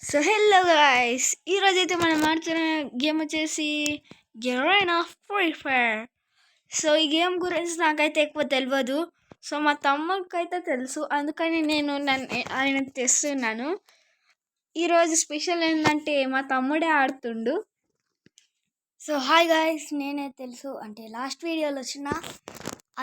So hello guys, ఈరోజైతే మనం ఆడుతున్న గేమ్ వచ్చేసి గెరైన్ ఆఫ్ ఫ్రీ ఫైర్. సో ఈ గేమ్ గురించి నాకైతే ఎక్కువ తెలియదు. సో మా తమ్ముడికి అయితే తెలుసు, అందుకని నేను ఆయనకు తెస్తున్నాను. ఈరోజు స్పెషల్ ఏంటంటే మా తమ్ముడే ఆడుతుండు. సో హాయ్ గాయస్, నేనే తెలుసు అంటే లాస్ట్ వీడియోలో వచ్చిన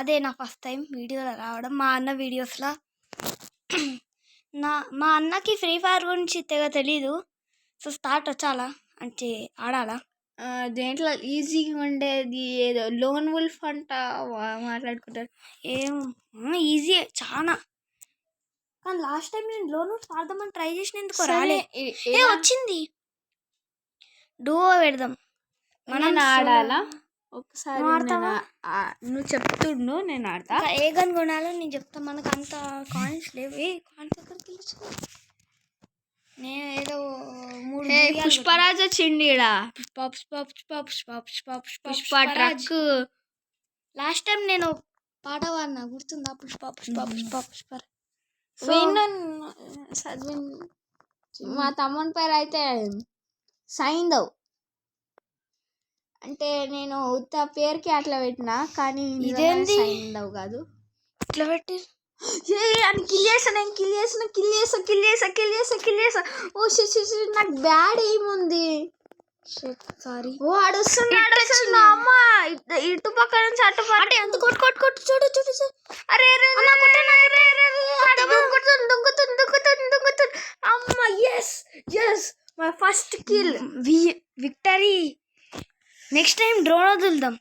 అదే నా ఫస్ట్ టైం వీడియోలో రావడం. మా అన్న వీడియోస్లో మా అన్నకి ఫ్రీ ఫైర్ గురించి తెగ తెలీదు. సో స్టార్ట్ వచ్చాలా అంటే ఆడాలా? దేంట్లో ఈజీగా ఉండేది ఏదో లోన్ వుల్ఫ్ అంట మాట్లాడుకుంటారు. ఏం ఈజీ చాలా, కానీ లాస్ట్ టైం నేను లోన్ వుల్ఫ్ ఆడదామని ట్రై చేసిన, ఎందుకు రాలే. వచ్చింది, డూవో పెడదాం. మనం ఆడాలా ఒకసారి? నువ్వు చెప్తుండు, నేను ఆడతా. ఏ గన్ కొనాలో నేను చెప్తా. మనకు అంత కాయిన్స్ లేవు. ఏ కాయిన్స్ ఎక్కడికి వెళ్ళచ్చు? నేను ఏదో 3 పుష్పరాజ్ వచ్చిండి. పుష్ప ట్రక్. లాస్ట్ టైం నేను పాట పాడినా, గుర్తుందా? పుష్ప పుష్ప పుష్ప పుష్ప. మా తమ్ముని పేరు అయితే సైందవ్. అంటే నేను ఉత్త పేరుకి అట్లా పెట్టినా, కానీ ఇదేంది సైందవ్ కాదు. ఇట్లా పెట్టి అని కిల్ చేసా. ఓ నాకు బ్యాడ్ ఏముంది. సారీ. ఓ అడుస్తున్నాడు అమ్మ, ఇటు పక్క నుంచి అటు అంటే ఎంత కొట్టు చూడు. అరే అమ్మ, yes my first kill, victory. Next time drone వదులుదాం.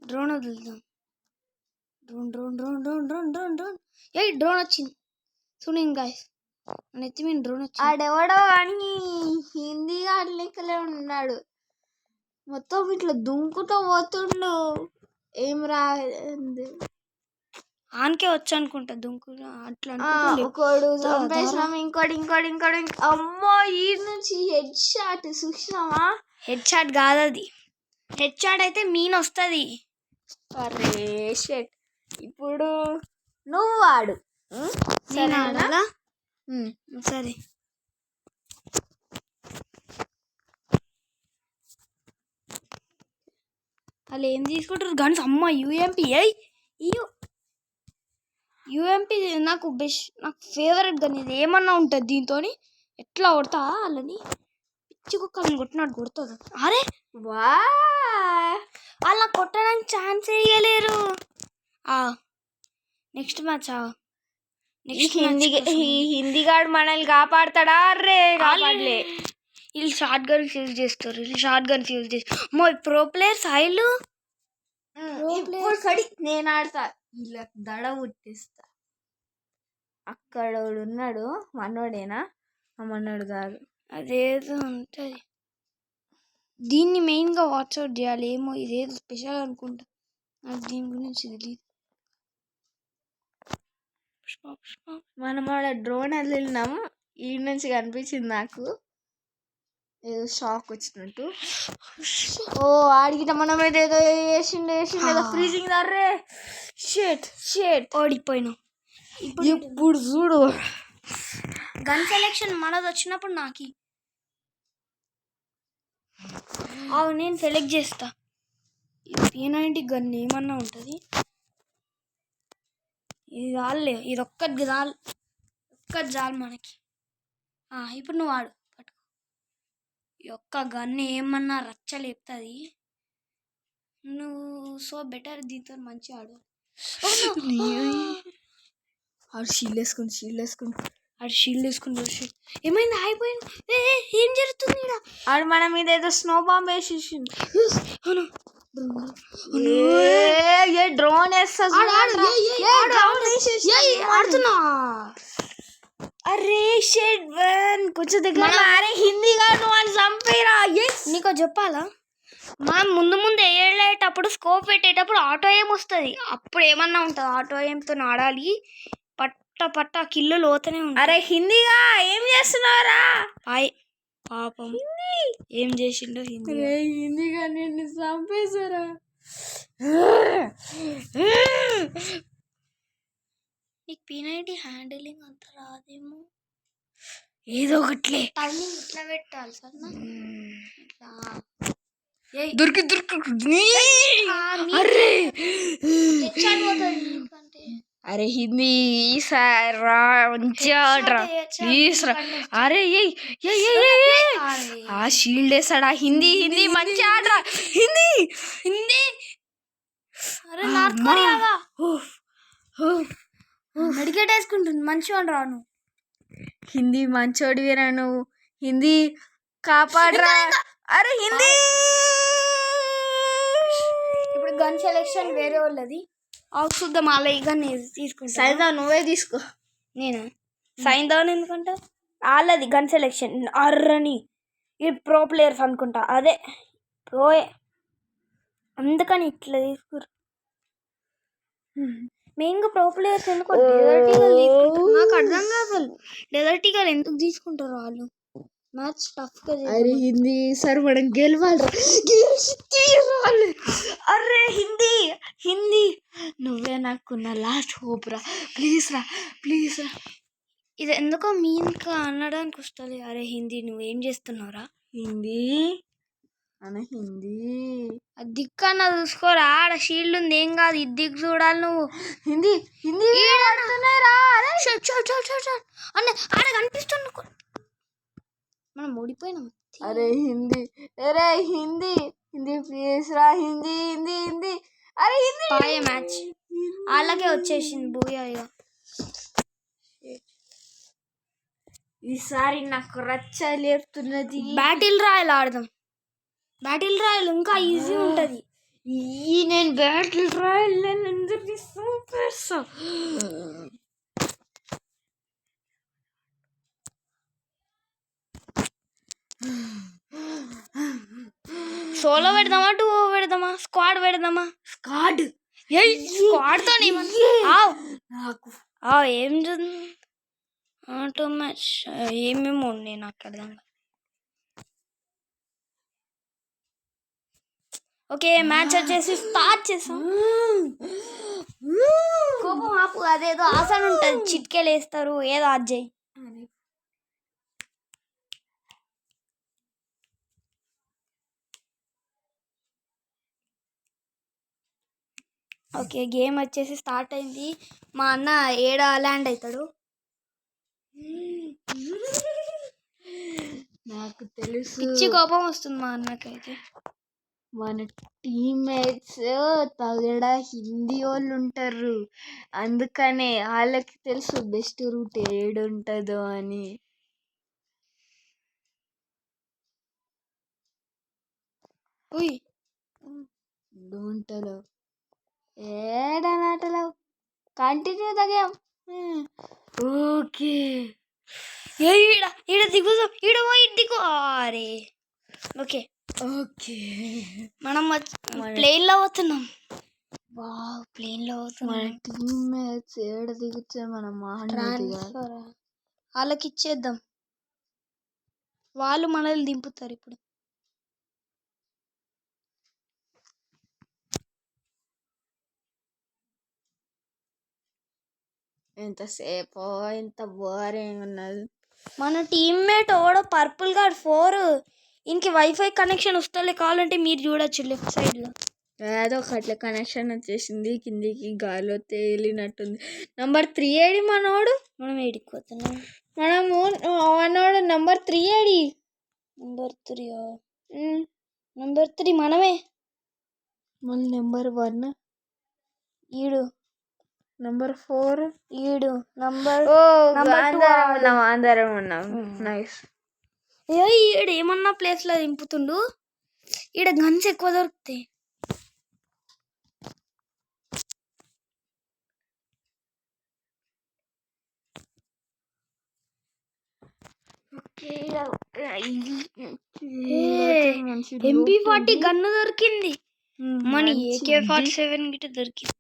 డ్రోన్ ఏ డ్రోన్ వచ్చింది చూడండి గాయ్స్, మన ఎత్తి మీద డ్రోన్ వచ్చింది. ఆడెవడో కానీ హిందీ లెక్కలే ఉన్నాడు. మొత్తం ఇట్లా దుంకుతో పోతుండు. ఏం రాంది ఆన్కే వచ్చు అనుకుంటా దుంకు అట్లా. ఒకడు చంపేసినాం, ఇంకోటి. అమ్మో, ఈ నుంచి హెడ్ షాట్ చూసినావా? హెడ్ షాట్ కాదు అది. హెడ్ షాట్ అయితే మీన్ వస్తుంది. అరే షెట్. ఇప్పుడు నువ్వు వాడు. సరేనా? సరే. వాళ్ళు ఏం తీసుకుంటారు గన్స్? అమ్మ యూఎంపీ. యూఎంపీ నాకు ఫేవరెట్ గన్. ఇది ఏమన్నా ఉంటుంది దీంతో ఎట్లా కొడతా వాళ్ళని, పిచ్చి కుక్కని కొట్టినట్టు కొడుతుంది. అరే వా, అలా కొట్టడానికి ఛాన్స్ ఇవ్వలేరు. నెక్స్ట్ మ్యాచ్ హిందీ గాడు మనల్ని కాపాడతాడా? అరే కాపాడలే. వీళ్ళు షార్ట్ గన్ ఫ్యూజ్ చేస్తారు. ప్రో ప్లేయర్స్ హైలు. నేను ఆడతా, ఇలా దడ పుట్టిస్తా. అక్కడ ఉన్నాడు, మనోడేనా? మనోడు కాదు, అదేదో ఉంటుంది. దీన్ని మెయిన్గా వాట్స్అప్ చేయాలి. ఏమో ఇదేదో స్పెషల్ అనుకుంటా, నాకు దీని గురించి తెలియదు. మనం ఆడ డ్రోన్ వదిలినాం, ఈ నుంచి కనిపించింది నాకు, ఏదో షాక్ వచ్చినట్టు. ఓ ఆడిగిట మనం ఏదో వేసిండు ఏదో ఫ్రీజింగ్. అర్రే షేట్ ఓడిపోయినా. ఇప్పుడు చూడు, గన్ సెలెక్షన్ మనది వచ్చినప్పుడు నాకు నేను సెలెక్ట్ చేస్తా. P90 గన్ ఏమన్నా ఉంటుంది. ఇది చాలే, ఇది ఒక్కటి చాలు మనకి. ఇప్పుడు నువ్వు ఆడు, పట్టుకో. ఈ ఒక్క గన్ ఏమన్నా రచ్చలేపుతుంది. నువ్వు సో బెటర్, దీంతో మంచిగా ఆడు. షీల్డ్ వేసుకుని ఏమైంది? అయిపోయింది. ఏం జరుగుతుంది? ఆడు మన మీద ఏదో స్నో బాంబ్ వేసేసింది. డ్రోన్ ఆడుతున్నా. అరే షెట్ వన్ కొంచెం దగ్గర. అరే హిందీ గాడు వాళ్ళు చంపేరా. నీకో చెప్పాలా, మనం ముందు వేయలేటప్పుడు స్కోప్ పెట్టేటప్పుడు ఆటో ఏం వస్తుంది. అప్పుడు ఏమన్నా ఉంటుంది, ఆటో ఏంతో ఆడాలి. పట్ట కిల్లు లోతనే ఉంటుంది. అరే హిందీగా ఏం చేస్తున్నారా? పాపం ఏం చేసిండో హిందీగా నిన్ను చంపేశారా? నీకు P90 హ్యాండిలింగ్ అంత రాదేమో. ఏదో ఒకట్లే. టైమింగ్ ఇట్లా పెట్టాలి సరేనా? ఇట్లా దొరికి అరే అరే హిందీ రా మంచిగా ప్లీజ్ రా. అరే ఆ షీల్డ్ వేసాడా. హిందీ హిందీ మంచి ఆడరా. హిందీ హిందీ. అరే నార్త్ కొరియాగా మెడికేట్ వేసుకుంటుంది. మంచిగా రాను. హిందీ మంచోడివేరా నువ్వు. హిందీ కాపాడరా. అరే హిందీ. ఇప్పుడు గన్ సెలెక్షన్ వేరే వాళ్ళది. చూద్దాం అలా ఈ గన్ తీసుకుంటా. సైదా నువ్వే తీసుకో. నేను సైందాన్ ఎందుకంటే వాళ్ళది గన్ సెలెక్షన్. అర్రని ఇది ప్రో ప్లేయర్స్ అనుకుంటా. అదే ప్రోయే అందుకని ఇట్లా తీసుకురు. మెయిన్గా ప్రో ప్లేయర్స్ ఎందుకు నాకు అర్థం కాదు. డెజర్ట్ ఈగల్ ఎందుకు తీసుకుంటారు వాళ్ళు. మ్యాచ్ టఫ్గా. అరే హిందీ సార్ మనం గెలవాలి. అరే హిందీ హిందీ నువ్వే నాకున్న లాస్ట్ హోప్ రా. ప్లీజ్ రా ప్లీజ్ రా. ఇది ఎందుకో మీన్గా అనడానికి వస్తుంది. అరే హిందీ నువ్వేం చేస్తున్నావురా. హిందీ అనే హిందీ దిక్కన్న చూసుకోరా. ఆడ షీల్డ్ ఉంది ఏం కాదు. ఇది దిక్కు చూడాలి నువ్వు. హిందీ హిందీ అన్న ఆడ కనిపిస్తుంది. మనం ఓడిపోయినాం. అరే హిందీ అరే హిందీ హిందీ ప్లీజ్ రా. హిందీ హిందీ హిందీ. అరే హిందీ పాయే మ్యాచ్ అలాగే వచ్చేసింది. బోయా ఇక ఈసారి నాకు రచ్చ లేపుతున్నది. బ్యాటిల్ రాయల్ ఆడదాం. బ్యాటిల్ రాయల్ ఇంకా ఈజీ ఉంటుంది. నేను బ్యాటిల్ రాయల్ నేను అందరినీ సూపర్సా. సోలో పెడదామా డూఓ పెడదామా స్క్వాడ్ పెడదామా? స్క్వాడ్. స్క్వాడ్తో నాకు ఏం టూ మ్యాచ్ ఏమేమి ఉన్నాయి నాకు అర్థం. ఓకే మ్యాచ్ వచ్చేసి స్టార్ట్ చేసాం. కోపం ఆపు. అదేదో ఆసన ఉంటుంది చిట్కేలు వేస్తారు ఏదో అజ్జయ్. ఓకే గేమ్ వచ్చేసి స్టార్ట్ అయింది. మా అన్న ఏడ ల్యాండ్ అవుతాడు. నాకు తెలుసు. పిచ్చి కోపం వస్తుంది మా అన్నకైతే. మన టీమ్మేట్స్ తగడా హిందీ వాళ్ళు ఉంటారు. అందుకనే వాళ్ళకి తెలుసు బెస్ట్ రూట్ ఏడుంటుందో అని. Don't allow. ఏడనాటలో కంటిన్యూ ద గేమ్. ఓకే ఈడ ఈడ దిగుదాం. ఈడ పోయి దిగు. అరే ఓకే ఓకే మనం ప్లేన్లో పోతున్నాం. ప్లేన్లో పోతున్నాం. మన టీమ్మేట్స్ ఏడ దిగుతే మనం వాళ్ళకి ఇచ్చేద్దాం. వాళ్ళు మనల్ని దింపుతారు ఇప్పుడు. ఎంతసేపు ఎంత బోరింగ్ ఉన్నది. మన టీమ్మేట్ ఓడో పర్పుల్ గార్డ్ 4 ఇంక వైఫై కనెక్షన్ వస్తలే. కావాలంటే మీరు చూడొచ్చు లెఫ్ట్ సైడ్లో. ఏదో ఒకట్లే కనెక్షన్ వచ్చేసింది. కిందికి గాలిలో తేలినట్టుంది. నెంబర్ 3 ఏడి మనోడు. మనం ఏడిపోతున్నాం. మనోడు నెంబర్ 3 ఏడి. నెంబర్ 3 మనమే. మళ్ళీ నెంబర్ 1 ఈడు. నెంబర్ 4 ఈడు. నంబర్ అందరం ఉన్నాం. నైస్. ఈడు ఏమన్నా ప్లేస్లో దింపుతుండు. ఈడ గన్స్ ఎక్కువ దొరుకుతాయి. MP40 గన్ను దొరికింది. మన AK-47 గిట్ట దొరికింది.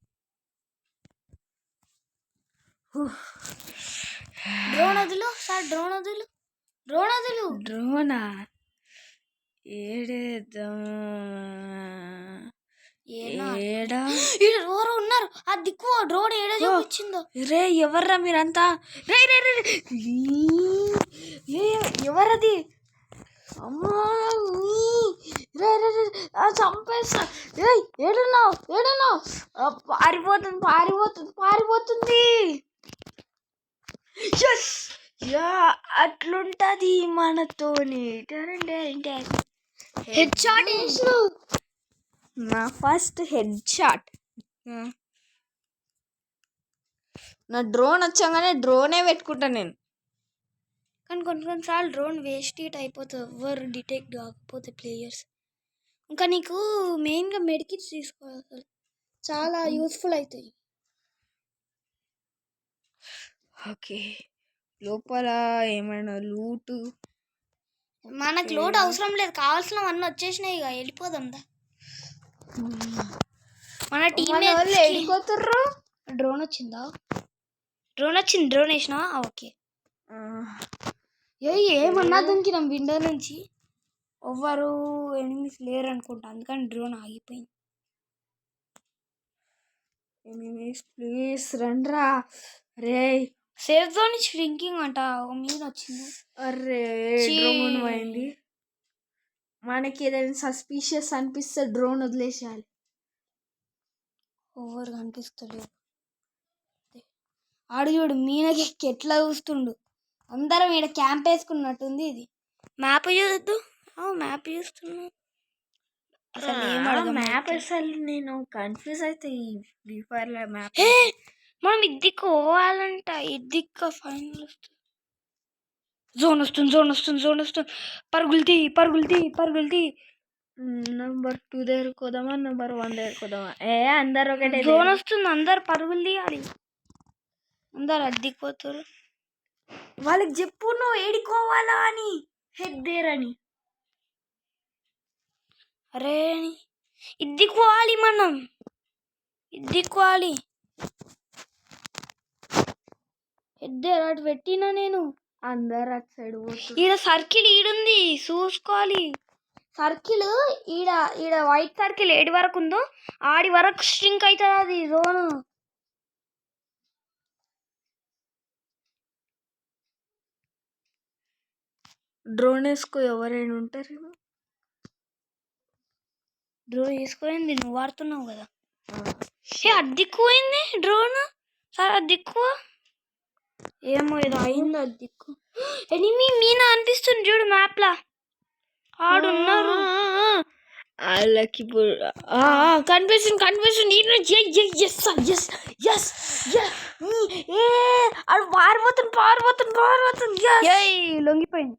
డ్రోన్ వదులు సార్. డ్రోనా ఏడేద్దాం. ఏడా ఎవరో ఉన్నారు. ఆ దిక్కు డ్రోన్ ఏడా చూపించిందో. రే ఎవర్రా మీరంతా? రే రే రే ఎవరది? అమ్మా రే రే రే చంపేస్తా. ఏడున్నావు ఏడున్నావు? పారిపోతుంది పారిపోతుంది పారిపోతుంది. యా అట్లుంటది మనతోని. హెడ్ షాట్ వేసినావు. నా ఫస్ట్ హెడ్ షాట్. నా డ్రోన్ వచ్చాగానే డ్రోనే పెట్టుకుంటా నేను. కానీ కొన్నిసార్లు డ్రోన్ వేస్ట్ అయిపోతుంది ఎవరు డిటెక్ట్ కాకపోతే ప్లేయర్స్. ఇంకా నీకు మెయిన్గా మెడికిట్స్ తీసుకోవాలి, అసలు చాలా యూస్ఫుల్ అవుతాయి. ఓకే లోపల ఏమైనా లూటు? మనకు లోటు అవసరం లేదు, కావాల్సినవన్నీ వచ్చేసినాయి. ఇక వెళ్ళిపోదాం దా. మన టీం వెళ్ళిపోతుర్రు. డ్రోన్ వచ్చిందా? డ్రోన్ వచ్చింది. డ్రోన్ వేసినా ఓకే. ఏమన్నా దుంకినాం విండో నుంచి. ఎవ్వరు ఎనిమిస్ లేరు అనుకుంటా, అందుకని డ్రోన్ ఆగిపోయింది. ఎనిమిస్ ప్లీజ్ రండ్రా. రే సేఫ్ జోన్ ష్రింకింగ్ అంట మీద వచ్చింది. అరే డ్రోన్ పోయింది. మనకి ఏదైనా సస్పీషియస్ అనిపిస్తే డ్రోన్ వదిలేసేయాలి. ఓవర్ కనిపిస్తలేదు. ఆడు చూడు మీనకి ఎట్లా చూస్తుండు. అందరం ఇక్కడ క్యాంప్ వేసుకున్నట్టుంది. ఇది మ్యాప్ చూద్దు. మ్యాప్ చూస్తున్నా. అసలు మ్యాప్ అసలు నేను కన్ఫ్యూజ్ అయితే ఈ ఫ్రీ ఫైర్ లో మ్యాప్. మనం ఇద్దిక్కు పోవాలంట. ఇద్దిక్క ఫైనల్ వస్తుంది. జోన్ వస్తుంది జోన్ వస్తుంది జోన్ వస్తుంది. పరుగులు తీ. నంబర్ 2 దగ్గరకు పోదామా, నంబర్ 1 దగ్గరకు పోదామా? అందరు ఒకటే. జోన్ వస్తుంది, అందరు పరుగులు తీయాలి. అందరు అద్దిపోతారు. వాళ్ళకి చెప్పు నువ్వు ఏడుకోవాలా అని. హెడ్ దేర్ అని. అరే ఇద్దికోవాలి, మనం ఇద్దికోవాలి. హెడ్ దేర్ అటు పెట్టినా నేను. అందరు అటు సైడ్ ఈడ సర్కిల్ ఈడుంది చూసుకోవాలి. సర్కిల్ ఈడ వైట్ సర్కిల్ ఏడి వరకు ఉందో ఆడి వరకు స్ట్రింక్ అవుతుంది అది జోన్. డ్రోన్ వేసుకో ఎవరైనా ఉంటారేమో. డ్రోన్ వేసుకోయింది, నువ్వు వాడుతున్నావు కదా. అద్దెక్కువైంది డ్రోన్. సార్ అద్దెక్కువ ఏమో ఏదో అయింది. అద్దెక్కు ఎనిమి మీనా అనిపిస్తుంది చూడు మ్యాప్ లా. ఆడున్నారు వాళ్ళకి కనిపిస్తుంది. పారిపోతుంది. లొంగిపోయింది.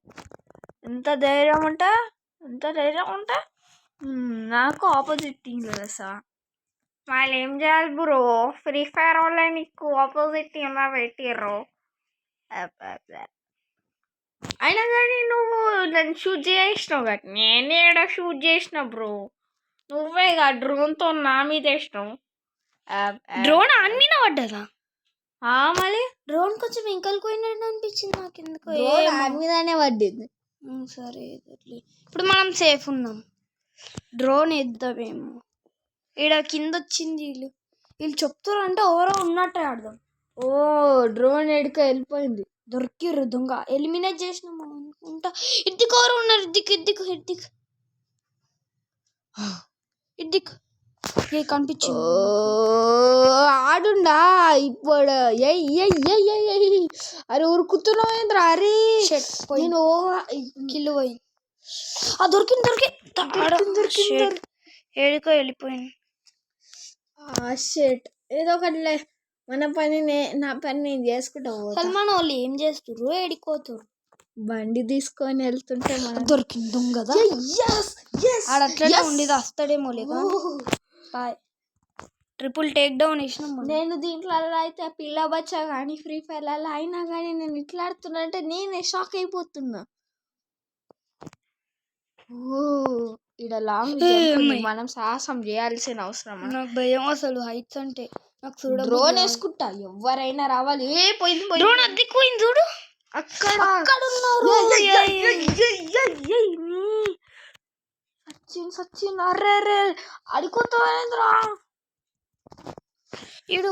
ఎంత ధైర్యం ఉంటా నాకు ఆపోజిట్ టీం తెలుసా. వాళ్ళు ఏం చేయాలి బ్రో? ఫ్రీ ఫైర్ వాళ్ళే నీకు ఆపోజిట్ టీంలో పెట్టిర్రు. అయినా కానీ నువ్వు నన్ను షూట్ చేసినావు కదా. నేనేడ షూట్ చేసిన బ్రో? నువ్వే కదా డ్రోన్తో నా మీద వేసినావు. డ్రోన్ ఆన్ మీద పడ్డదా? మళ్ళీ డ్రోన్ కొంచెం ఇంకలు పోయినట్టు అనిపించింది నాకు. ఎందుకు ఆన్ మీదనే పడ్డది. సరే ఇప్పుడు మనం సేఫ్ ఉన్నాం. డ్రోన్ వేద్దామేమో. ఈడ కింద వచ్చింది. వీళ్ళు చెప్తారు అంటే ఎవరో ఉన్నట్టే ఆడదాం. డ్రోన్ ఎడుక వెళ్ళిపోయింది. దొరికిర్రు దొంగ. ఎలిమినేట్ చేసినాం అనుకుంటా. ఇద్దికు ఎవరు ఉన్నారు? ఇద్దికు కనిపించింది. ఆడుండా ఇప్పుడు. అరే ఉరుకుతున్నావు ఏంద్రా? అరే నేను కిల్లు పోయింది. దొరికింది. ఏడుకో వెళ్ళిపోయింది. షెట్ ఏదో ఒకటిలే. నా పని నేను చేసుకుంటా. సల్మాన్ వాళ్ళు ఏం చేస్తుర్రు? ఏడిపోతురు. బండి తీసుకొని వెళ్తుంటే దొరికింది దొంగ కదా. ఆడట్లనే ఉండేది. వస్తాడేమో లేక. ట్రిపుల్ టేక్ డౌన్ వేసినాం. నేను దీంట్లో అయితే పిల్ల బచ్చా కానీ ఫ్రీ ఫైర్లలో అయినా కానీ నేను ఇట్లా ఆడుతున్నా అంటే నేనే షాక్ అయిపోతున్నా. ఇక్కడ లాంగ్ మనం సాహసం చేయాల్సిన అవసరం. నాకు భయం అసలు హైట్స్ అంటే. నాకు డ్రోన్ వేసుకుంటా ఎవరైనా రావాలి. పోయింది డ్రోన్ అద్దెక్కుపోయింది చూడు. అక్కడ సచిన్ అర్రే అర్రే అడిపోతావేంద్రా. ఇడు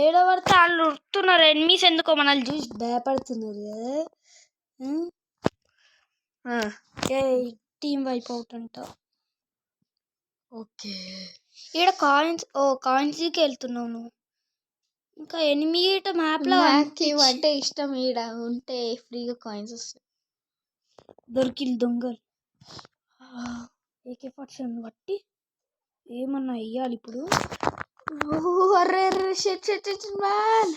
ఏడబడితే వాళ్ళు ఉరుకుతున్నారు. ఎనిమిస్ ఎందుకో మనల్ని చూసి భయపడుతున్నారు కదా. టీం వైప్ అవుట్ అంట. ఓకే ఈడ కాయిన్స్కి వెళ్తున్నావు నువ్వు. ఇంకా 8 మ్యాప్లో నాకు ఇవంటే ఇష్టం. ఈడ ఉంటే ఫ్రీగా కాయిన్స్ వస్తాయి. దొరికిల్ దొంగలు AK-47 బట్టి ఏమన్నా వెయ్యాలి ఇప్పుడు. అర్రే అర్రే షెట్ మ్యాన్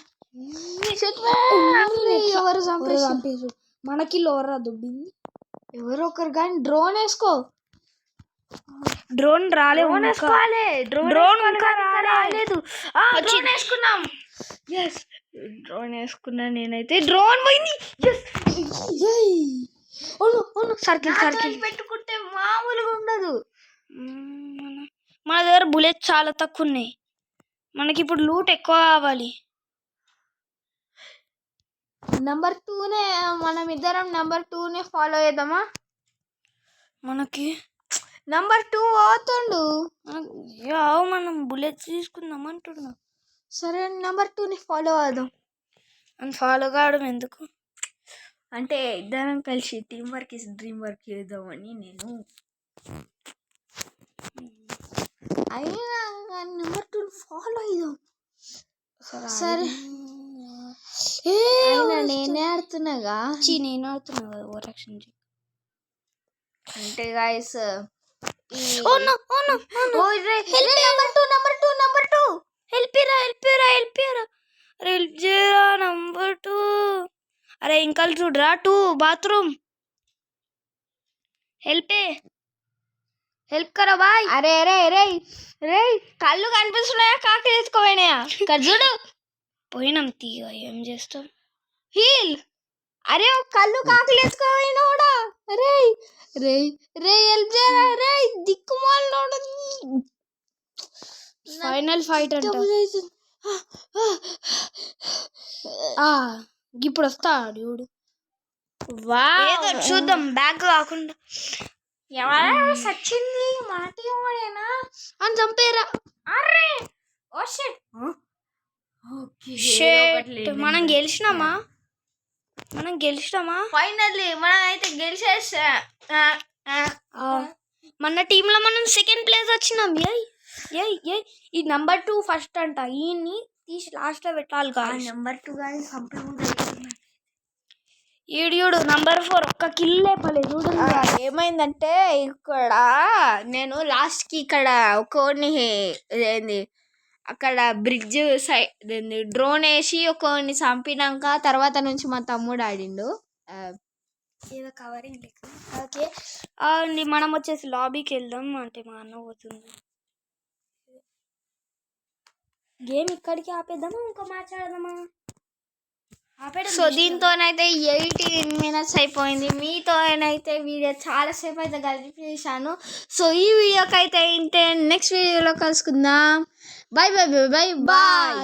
ఎవరు చంపేసు. మనకి లోరా దుబ్బింది. ఎవరో ఒకరు కానీ డ్రోన్ వేసుకో. డ్రోన్ రాలేదు. డ్రోన్ వేసుకున్నాం. ఎస్ డ్రోన్ వేసుకున్నా నేనైతే. డ్రోన్ పోయింది. సర్కిల్ పెట్టుకుంటే మామూలుగా ఉండదు. మన దగ్గర బుల్లెట్స్ చాలా తక్కువ ఉన్నాయి. మనకి ఇప్పుడు లూట్ ఎక్కువ కావాలి. నెంబర్ 2నే మనం ఇద్దరం నెంబర్ 2నే ఫాలో చేద్దామా. మనకి నెంబర్ 2 అవుతుండు. మనం బుల్లెట్స్ తీసుకుందాం అంటున్నా. సరే నెంబర్ 2ని ఫాలో అవుదాం. అని ఫాలో కావడం ఎందుకు అంటే ఇద్దరం కలిసి team work is dream work చేద్దామని. నేను అయినా నెంబర్ 2ని ఫాలో అవుదాం. సరే నేనే ఆడుతున్నాగా. నేను ఆడుతున్నా కదా ఓవరాక్షన్. అంటే గాయస్ హెల్ప్ చేయరా నంబర్ 2. అరే ఇంకా చూడరా 2 బాత్రూమ్. హెల్ప్ కరా బాయ్. అరే రే రే రే కళ్ళు కనిపిస్తున్నాయా కాకి తీసుకోపోయినాయా ఇక్కడ చూడు. పోయినాం తీగ ఏం చేస్తాం. హీల్ అరే కళ్ళు కాకి తీసుకోపోయినోడా. రే రే రే హెల్ప్ చేయరా రే దిక్కుమాలినోడు. ఫైనల్ ఫైట్ అంట. ఇప్పుడు వస్తా చూడు. ఏదో చూద్దాం బ్యాక్ కాకుండా. ఎవరు సచింది మన టీం వాడేనా అని చంపేరా. అరే ఓ షిట్ మనం గెలిచినామా. ఫైనల్లీ మనం అయితే గెలిచేసా. మన టీంలో మనం సెకండ్ ప్లేస్ వచ్చినాం. ఈ నెంబర్ 2 ఫస్ట్ అంట. ఈయన్ని తీసి లాస్ట్ లో పెట్టాలి. నెంబర్ 2 కానీ ఈడియుడు నెంబర్ 4 ఒక్క కిల్లే పలే చూడండి. ఏమైందంటే ఇక్కడ నేను లాస్ట్కి ఇక్కడ ఒకరిని ఏంది అక్కడ బ్రిడ్జ్ సైడ్ డ్రోన్ వేసి ఒకరిని చంపినాక తర్వాత నుంచి మా తమ్ముడు ఆడిండు. ఏదో కవరింగ్ లెక్క. ఓకే మనం వచ్చేసి లాబీకి వెళ్దాం. అంటే మా అన్న పోతుంది. గేమ్ ఇక్కడికి ఆపేద్దామా ఇంకో మ్యాచ్ ఆడదామా. సో దీంతోనైతే 18 minutes అయిపోయింది. మీతోనైతే వీడియో చాలాసేపు అయితే గడిపేసాను. సో ఈ వీడియోకి అయితే ఇంతే. నెక్స్ట్ వీడియోలో కలుసుకుందాం. Bye bye bye bye.